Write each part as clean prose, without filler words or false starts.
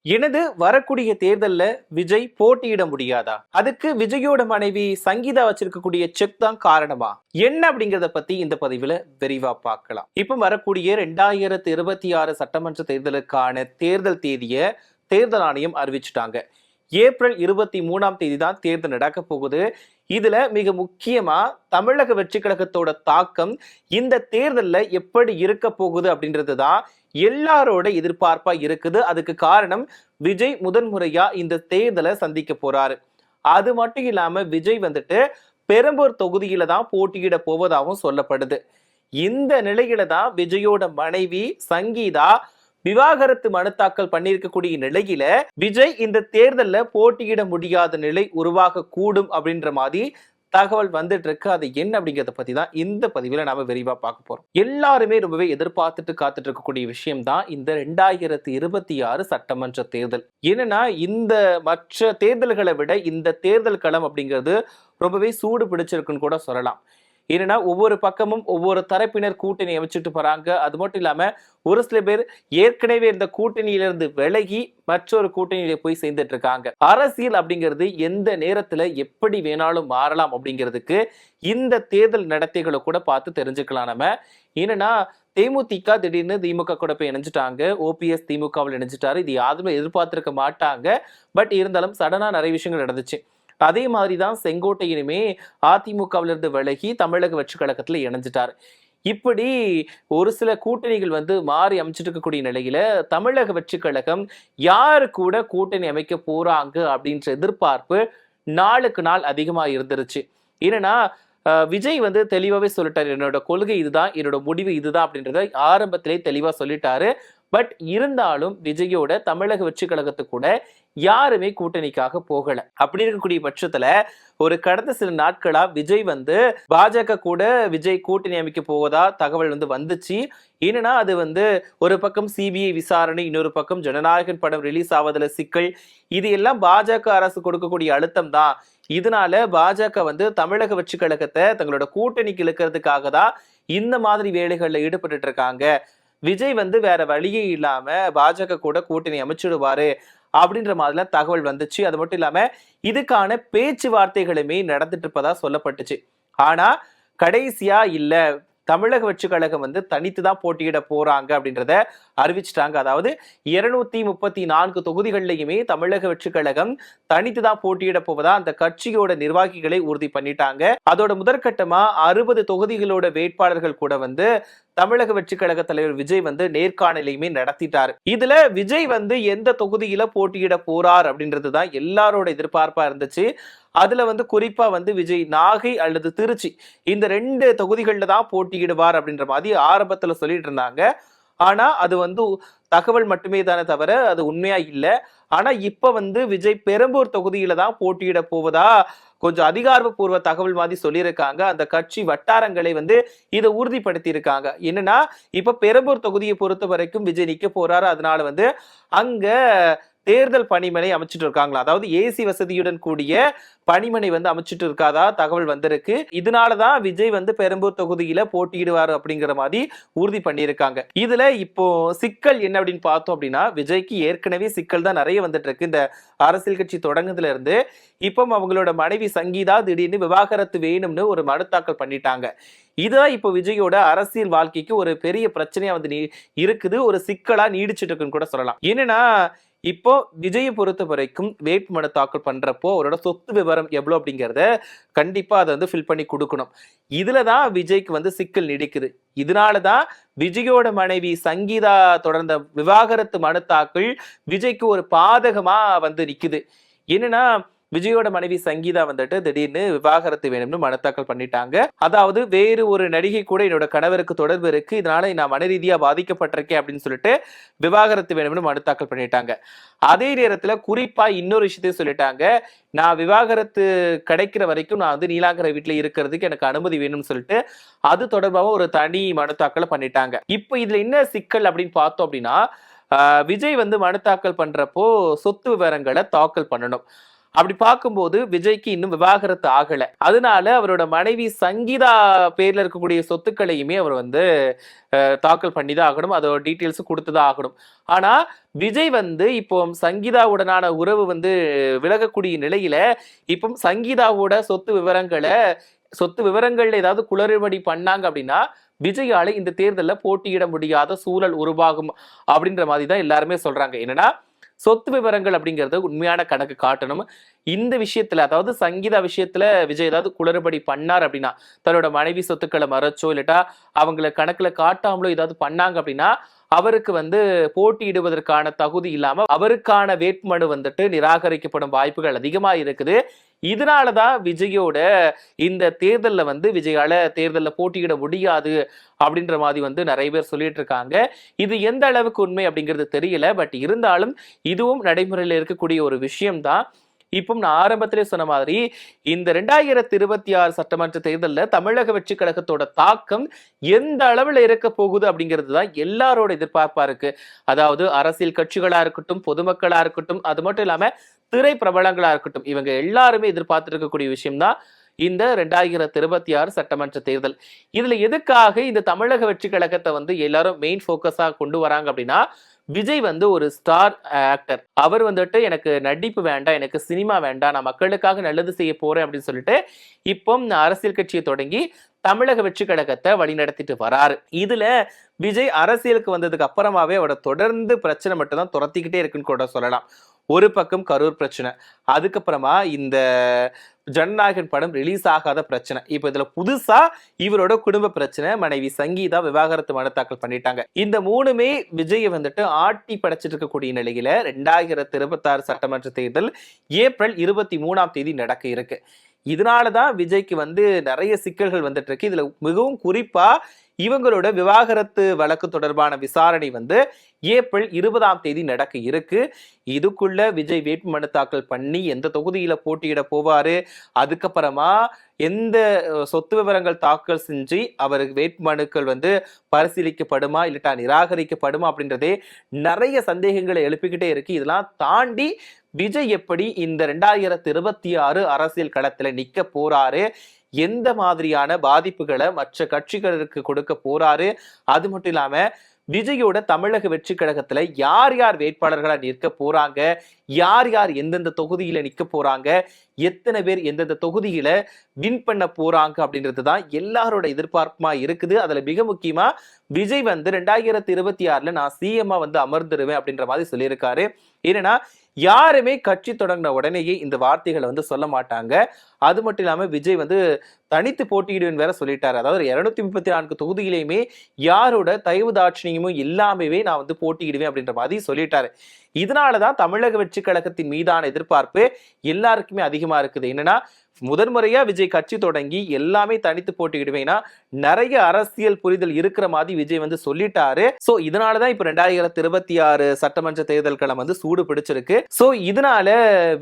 எனது வரக்கூடிய தேர்தல்ல விஜய் போட்டியிட முடியாதா? அதுக்கு விஜயோட மனைவி சங்கீதா வச்சிருக்கக்கூடிய செக் தான் காரணமா? என்ன அப்படிங்கறத பத்தி இந்த பதிவுல விரிவா பார்க்கலாம். இப்ப வரக்கூடிய 2026 சட்டமன்ற தேர்தலுக்கான தேர்தல் தேதிய தேர்தல் ஆணையம் அறிவிச்சுட்டாங்க. ஏப்ரல் 23ஆம் தேதி தான் தேர்தல் நடக்க போகுது. இதுல மிக முக்கியமா தமிழக வெற்றி கழகத்தோட தாக்கம் இந்த தேர்தல்ல எப்படி இருக்க போகுது அப்படின்றது தான் எல்லாரோட எதிர்பார்ப்பா இருக்குது. அதுக்கு காரணம் விஜய் முதன்முறையா இந்த தேர்தலை சந்திக்க போறாரு. அது மட்டும் இல்லாம விஜய் வந்துட்டு பெரம்பூர் தொகுதியில தான் போட்டியிட போவதாகவும் சொல்லப்படுது. இந்த நிலையில தான் விஜயோட மனைவி சங்கீதா விவாகரத்து மனு தாக்கல் பண்ணியிருக்கக்கூடிய நிலையில விஜய் இந்த தேர்தல்ல போட்டியிட முடியாத நிலை உருவாக கூடும் அப்படின்ற மாதிரி தகவல் வந்துட்டு இருக்கு. அது என்ன அப்படிங்கறத பத்தி தான் இந்த பதிவுல நாம விரிவா பார்க்க போறோம். எல்லாருமே ரொம்பவே எதிர்பார்த்துட்டு காத்துட்டு இருக்கக்கூடிய விஷயம் தான் இந்த 2026 சட்டமன்ற தேர்தல். என்னன்னா இந்த மற்ற தேர்தல்களை விட இந்த தேர்தல் களம் அப்படிங்கிறது ரொம்பவே சூடு பிடிச்சிருக்குன்னு கூட சொல்லலாம். ஏன்னா ஒவ்வொரு பக்கமும் ஒவ்வொரு தரப்பினர் கூட்டணி அமைச்சிட்டு போறாங்க. அது மட்டும் இல்லாம ஒரு சில பேர் ஏற்கனவே இந்த கூட்டணியிலிருந்து விலகி மற்றொரு கூட்டணியில போய் சேர்ந்துட்டு இருக்காங்க. அரசியல் அப்படிங்கிறது எந்த நேரத்துல எப்படி வேணாலும் மாறலாம் அப்படிங்கிறதுக்கு இந்த தேர்தல் நடத்தைகளை கூட பார்த்து தெரிஞ்சுக்கலாம் நம்ம. என்னன்னா தேமுதிக திடீர்னு திமுக கூட போய் இணைஞ்சிட்டாங்க. ஓபிஎஸ் திமுகவில் இணைஞ்சிட்டாரு. இது யாருமே எதிர்பார்த்திருக்க மாட்டாங்க. பட் இருந்தாலும் சடனா நிறைய விஷயங்கள் நடந்துச்சு. அதே மாதிரிதான் செங்கோட்டையினுமே அதிமுகவிலிருந்து விலகி தமிழக வெற்றி கழகத்துல இணைஞ்சிட்டார். இப்படி ஒரு சில கூட்டணிகள் மாறி அமைச்சிட்டு இருக்கக்கூடிய நிலையில தமிழக வெற்றி கழகம் யாரு கூட கூட்டணி அமைக்க போறாங்க அப்படின்ற எதிர்பார்ப்பு நாளுக்கு நாள் அதிகமா இருந்துருச்சு. ஏன்னா விஜய் தெளிவாவே சொல்லிட்டாரு, என்னோட கொள்கை இதுதான், என்னோட முடிவு இதுதான் அப்படின்றத ஆரம்பத்திலே தெளிவா சொல்லிட்டாரு. பட் இருந்தாலும் விஜயோட தமிழக வெற்றி கழகத்து கூட யாருமே கூட்டணிக்காக போகல. அப்படி இருக்கக்கூடிய பட்சத்துல ஒரு கடந்த சில நாட்களா விஜய் பாஜக கூட விஜய் கூட்டணி அமைக்க போவதா தகவல் வந்துச்சு. ஏன்னா அது ஒரு பக்கம் சிபிஐ விசாரணை, இன்னொரு பக்கம் ஜனநாயகன் படம் ரிலீஸ் ஆவதில் சிக்கல், இது எல்லாம் பாஜக அரசு கொடுக்கக்கூடிய அழுத்தம் தான். இதனால பாஜக தமிழக வெற்றி கழகத்தை தங்களோட கூட்டணிக்கு இழுக்கிறதுக்காக தான் இந்த மாதிரி வேலைகள்ல ஈடுபட்டு இருக்காங்க. விஜய் வேற வழியே இல்லாம பாஜக கூட கூட்டணி அமைச்சிடுவாரு அப்படின்ற மாதிரிலாம் தகவல் வந்துச்சு. அது மட்டும் இல்லாம இதுக்கான பேச்சுவார்த்தைகளுமே நடந்துட்டு இருப்பதா சொல்லப்பட்டுச்சு. ஆனா கடைசியா இல்ல, தமிழக வெற்றி கழகம் தனித்து தான் போட்டியிட போறாங்க அப்படின்றத அறிவிச்சிட்டாங்க. அதாவது 234 தொகுதிகளிலையுமே தமிழக வெற்றி கழகம் தனித்து தான் போட்டியிட போவதா அந்த கட்சியோட நிர்வாகிகளை உறுதி பண்ணிட்டாங்க. அதோட முதற்கட்டமா 60 தொகுதிகளோட வேட்பாளர்கள் கூட தமிழக வெற்றி கழக தலைவர் விஜய் நேர்காணலையுமே நடத்திட்டாரு. இதுல விஜய் எந்த தொகுதியில போட்டியிட போறார் அப்படின்றதுதான் எல்லாரோட எதிர்பார்ப்பா இருந்துச்சு. அதுல குறிப்பா விஜய் நாகை அல்லது திருச்சி இந்த 2 தொகுதிகள்ல தான் போட்டியிடுவார் அப்படின்ற மாதிரி ஆரம்பத்துல சொல்லிட்டு இருந்தாங்க. ஆனா அது தகவல் மட்டுமே தானே தவிர அது உண்மையா இல்ல. ஆனா இப்ப விஜய் பெரம்பூர் தொகுதியில தான் போட்டியிட போவதா கொஞ்சம் அதிகாரப்பூர்வ தகவல் மாதிரி சொல்லியிருக்காங்க. அந்த கட்சி வட்டாரங்களை இதை உறுதிப்படுத்தி இருக்காங்க. என்னன்னா இப்ப பெரம்பூர் தொகுதியை பொறுத்த வரைக்கும் விஜய் நிக்க போறாரு. அதனால அங்க தேர்தல் பணிமனை அமைச்சிட்டு இருக்காங்களா, அதாவது ஏசி வசதியுடன் கூடிய பணிமனை அமைச்சிட்டு இருக்காதா தகவல் வந்திருக்கு. இதனாலதான் விஜய் பெரம்பூர் தொகுதியில போட்டியிடுவாரு அப்படிங்கிற மாதிரி உறுதி பண்ணியிருக்காங்க. இதுல இப்போ சிக்கல் என்ன அப்படின்னு பார்த்தோம் அப்படின்னா, விஜய்க்கு ஏற்கனவே சிக்கல் தான் நிறைய வந்துட்டு இருக்கு. இந்த அரசியல் கட்சி தொடங்குதுல இருந்து இப்போ அவங்களோட மனைவி சங்கீதா திடீர்னு விவாகரத்து வேணும்னு ஒரு மனு தாக்கல் பண்ணிட்டாங்க. இதுதான் இப்போ விஜயோட அரசியல் வாழ்க்கைக்கு ஒரு பெரிய பிரச்சனையா இருக்குது, ஒரு சிக்கலா நீடிச்சிட்டு இருக்குன்னு கூட சொல்லலாம். என்னன்னா இப்போ விஜயை பொறுத்த வரைக்கும் வேட்புமனு தாக்கல் பண்றப்போ அவரோட சொத்து விவரம் எவ்வளவு அப்படிங்கறத கண்டிப்பா அதை ஃபில் பண்ணி கொடுக்கணும். இதுலதான் விஜய்க்கு சிக்கல் நீடிக்குது. இதனாலதான் விஜயோட மனைவி சங்கீதா தொடர்ந்த விவாகரத்து மனு தாக்கல் விஜய்க்கு ஒரு பாதகமா நிக்குது. என்னன்னா விஜயோட மனைவி சங்கீதா திடீர்னு விவாகரத்து வேணும்னு மனு தாக்கல் பண்ணிட்டாங்க. அதாவது வேறு ஒரு நடிகை கூட என்னோட கணவருக்கு தொடர்பு இருக்கு, இதனால நான் மன ரீதியா பாதிக்கப்பட்டிருக்கேன் அப்படின்னு சொல்லிட்டு விவாகரத்து வேணும்னு மனு தாக்கல் பண்ணிட்டாங்க. அதே நேரத்துல குறிப்பா இன்னொரு விஷயத்தையும் சொல்லிட்டாங்க, நான் விவாகரத்து கிடைக்கிற வரைக்கும் நான் நீலாங்கரை வீட்டுல இருக்கிறதுக்கு எனக்கு அனுமதி வேணும்னு சொல்லிட்டு அது தொடர்பாக ஒரு தனி மனு தாக்கல் பண்ணிட்டாங்க. இப்போ இதுல என்ன சிக்கல் அப்படின்னு பார்த்தோம் அப்படின்னா, விஜய் மனு தாக்கல் பண்றப்போ சொத்து விவரங்களை தாக்கல் பண்ணணும். அப்படி பார்க்கும்போது விஜய்க்கு இன்னும் விவாகரத்து ஆகல. அதனால அவரோட மனைவி சங்கீதா பேர்ல இருக்கக்கூடிய சொத்துக்களையுமே அவர் வந்து தாக்கல் பண்ணி தான் ஆகணும். அதோட டீட்டெயில்ஸ் கொடுத்து தான் ஆகணும். ஆனா விஜய் வந்து இப்போ சங்கீதாவுடனான உறவு வந்து விலகக்கூடிய நிலையில இப்போ சங்கீதாவோட சொத்து விவரங்கள்ல ஏதாவது குளறுபடி பண்ணாங்க அப்படின்னா விஜயால இந்த தேர்தலில் போட்டியிட முடியாத சூழல் உருவாகும் அப்படின்ற மாதிரி தான் எல்லாருமே சொல்றாங்க. என்னன்னா சொத்து விவரங்கள் அப்படிங்கறத உண்மையான கணக்கு காட்டணும். இந்த விஷயத்துல அதாவது சங்கீதா விஷயத்துல விஜய் ஏதாவது குளறுபடி பண்ணார் அப்படின்னா தன்னோட மனைவி சொத்துக்களை மறைச்சோ இல்லட்டா அவங்களை கணக்குல காட்டாமலோ ஏதாவது பண்ணாங்க அப்படின்னா அவருக்கு வந்து போட்டியிடுவதற்கான தகுதி இல்லாம அவருக்கான வேட்புமனு வந்துட்டு நிராகரிக்கப்படும் வாய்ப்புகள் அதிகமா இருக்குது. இதனாலதான் விஜயோட இந்த தேர்தல்ல வந்து விஜயால தேர்தல்ல போட்டியிட முடியாது அப்படின்ற மாதிரி வந்து நிறைய பேர் சொல்லிட்டு இருக்காங்க. இது எந்த அளவுக்கு உண்மை அப்படிங்கிறது தெரியல. பட் இருந்தாலும் இதுவும் நடைமுறையில் இருக்கக்கூடிய ஒரு விஷயம்தான். இப்போ நான் ஆரம்பத்திலே சொன்ன மாதிரி இந்த 2026 சட்டமன்ற தேர்தலில் தமிழக வெற்றி கழகத்தோட தாக்கம் எந்த அளவுல இருக்க போகுது அப்படிங்கிறது தான் எல்லாரோட எதிர்பார்ப்பா இருக்கு. அதாவது அரசியல் கட்சிகளா இருக்கட்டும், பொதுமக்களா இருக்கட்டும், அது மட்டும் இல்லாம திரை பிரபலங்களா இருக்கட்டும், இவங்க எல்லாருமே எதிர்பார்த்து இருக்கக்கூடிய விஷயம் தான் இந்த 2026 சட்டமன்ற தேர்தல். இதுல எதுக்காக இந்த தமிழக வெற்றி கழகத்தை வந்து எல்லாரும் மெயின் போக்கஸா கொண்டு வராங்க அப்படின்னா விஜய் வந்து ஒரு ஸ்டார் ஆக்டர். அவர் வந்துட்டு எனக்கு நடிப்பு வேண்டாம், எனக்கு சினிமா வேண்டாம், நான் மக்களுக்காக நல்லது செய்ய போறேன் அப்படின்னு சொல்லிட்டு இப்போ அரசியல் கட்சியை தொடங்கி தமிழக வெற்றி கழகத்தை வழிநடத்திட்டு வராரு. இதுல விஜய் அரசியலுக்கு வந்ததுக்கு அப்புறமாவே அவரோட தொடர்ந்து பிரச்சனை மட்டும் தான் துரத்திக்கிட்டே இருக்குன்னு கூட சொல்லலாம். ஒரு பக்கம் கரூர் பிரச்சனை, அதுக்கப்புறமா இந்த ஜனநாயகன் படம் ரிலீஸ் ஆகாத பிரச்சனை, இப்ப இதுல புதுசா இவரோட குடும்ப பிரச்சனை, மனைவி சங்கீதா விவாகரத்து மனு தாக்கல் பண்ணிட்டாங்க. இந்த மூணுமே விஜய் வந்துட்டு ஆட்டி படைச்சிட்டு இருக்கக்கூடிய நிலையில 2026 சட்டமன்ற தேர்தல் ஏப்ரல் 23ஆம் தேதி நடக்க இருக்கு. இதனாலதான் விஜய்க்கு வந்து நிறைய சிக்கல்கள் வந்துட்டு இருக்கு. இதுல மிகவும் குறிப்பா இவங்களோட விவாகரத்து வழக்கு தொடர்பான விசாரணை வந்து ஏப்ரல் 20ஆம் தேதி நடக்க இருக்கு. இதுக்குள்ள விஜய் வேட்பு மனு தாக்கல் பண்ணி எந்த தொகுதியில போட்டியிட போவாரு, அதுக்கப்புறமா எந்த சொத்து விவரங்கள் தாக்கல் செஞ்சு அவருக்கு வேட்பு மனுக்கள் வந்து பரிசீலிக்கப்படுமா இல்லட்டா நிராகரிக்கப்படுமா அப்படின்றதே நிறைய சந்தேகங்களை எழுப்பிக்கிட்டே இருக்கு. இதெல்லாம் தாண்டி விஜய் எப்படி இந்த 2026 அரசியல் களத்துல நிக்க போறாரு, எந்த மாதிரியான பாதிப்புகளை மற்ற கட்சிகளுக்கு கொடுக்க போறாரு, அது மட்டும் இல்லாம விஜயோட தமிழக வெற்றி கழகத்துல யார் யார் வேட்பாளர்களா நிற்க போறாங்க, யார் யார் எந்தெந்த தொகுதியில நிக்க போறாங்க, எத்தனை பேர் எந்தெந்த தொகுதியில வின் பண்ண போறாங்க அப்படின்றதுதான் எல்லாரோட எதிர்பார்ப்புமா இருக்குது. அதுல மிக முக்கியமா விஜய் வந்து 2026ல நான் சிஎம்மா வந்து அமர்ந்துருவேன் அப்படின்ற மாதிரி சொல்லியிருக்காரு. ஏன்னா யாருமே கட்சி தொடங்கின உடனேயே இந்த வார்த்தைகளை வந்து சொல்ல மாட்டாங்க. அது மட்டும் இல்லாம விஜய் வந்து தனித்து போட்டியிடுவேன் வேற சொல்லிட்டாரு. அதாவது 234 தொகுதியிலையுமே யாரோட தயவு தாட்சியமும் இல்லாமவே நான் வந்து போட்டியிடுவேன் அப்படின்ற மாதிரி சொல்லிட்டாரு. இதனாலதான் தமிழக வெற்றி கழகத்தின் மீதான எதிர்பார்ப்பு எல்லாருக்குமே அதிகமா இருக்குது. என்னன்னா முதன்முறையா விஜய் கட்சி தொடங்கி எல்லாமே தனித்து போட்டியிடுவேன்னா நிறைய அரசியல் புரிதல் இருக்கிற மாதிரி விஜய் வந்து சொல்லிட்டாரு. சோ இதனாலதான் இப்ப 2026 சட்டமன்ற தேர்தல் களம் வந்து சூடு பிடிச்சிருக்கு. சோ இதனால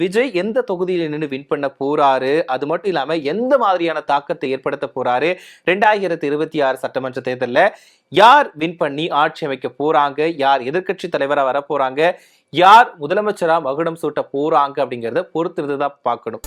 விஜய் எந்த தொகுதியில நின்று வின் பண்ண போறாரு, அது மட்டும் இல்லாம எந்த மாதிரியான தாக்கத்தை ஏற்படுத்த போறாரு, 2026 சட்டமன்ற தேர்தல்ல யார் வின் பண்ணி ஆட்சி அமைக்க போறாங்க, யார் எதிர்கட்சி தலைவரா வர போறாங்க, யார் முதலமைச்சரா மகுடம் சூட்ட போறாங்க அப்படிங்கறத பொறுத்திருந்துதான் பார்க்கணும்.